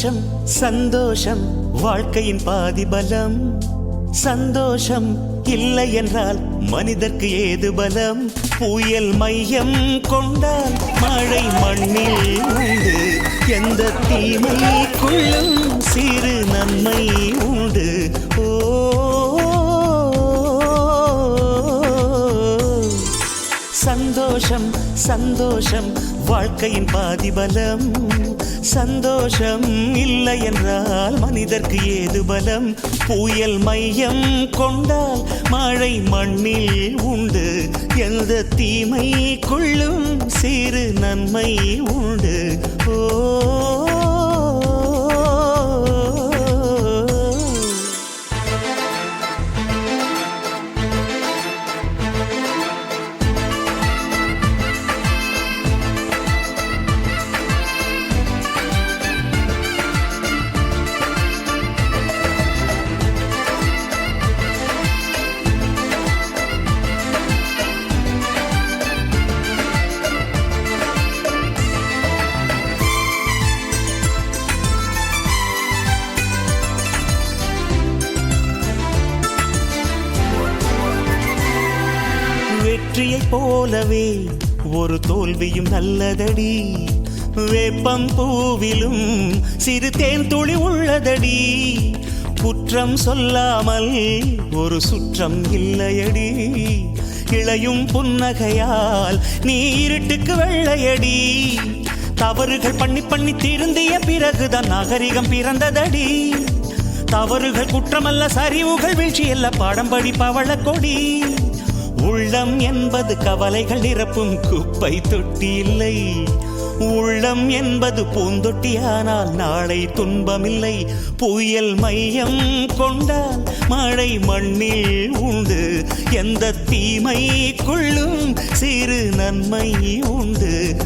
சந்தோஷம் சந்தோஷம் வாழ்க்கையின் பாதி பலம். சந்தோஷம் இல்லை என்றால் மனிதர்க்கு ஏது பலம்? புயல் மையம் கொண்டால் மழை மண்ணில் உண்டு. எந்த தீமைக்குள்ளும் சிறு நன்மை உண்டு. ஓ சந்தோஷம் சந்தோஷம் வாழ்க்கையின் பாதி பலம். சந்தோஷம் இல்லை என்றால் மனிதர்க்கு ஏது பலம்? புயல் மையம் கொண்டால் மழை மண்ணில் உண்டு. எந்த தீமைக்குள்ளும் சிறு நன்மை உண்டு. ஓ வெற்றியைப் போலவே ஒரு தோல்வியும் நல்லதடி. வேப்பம் பூவிலும் சிறு தேன் துளி உள்ளதடி. குற்றம் சொல்லாமல் ஒரு சுற்றம் இல்லையடி. இளையும் புன்னகையால் நீ இருட்டுக்கு வெள்ளையடி. தவறுகள் பண்ணி பண்ணி திருந்திய பிறகுதான் நாகரிகம் பிறந்ததடி. தவறுகள் குற்றமல்ல, சரிவுகள் வீழ்ச்சியல்ல, பாடம்படி பவள கொடி. உள்ளம் என்பது கவலைகள் நிரப்பும் குப்பை தொட்டி இல்லை. உள்ளம் என்பது பூந்தொட்டியானால் நாளை துன்பமில்லை. புயல் மையம் கொண்டால் மழை மண்ணில் உண்டு. எந்த தீமைக்குள்ளும் சிறு நன்மை உண்டு.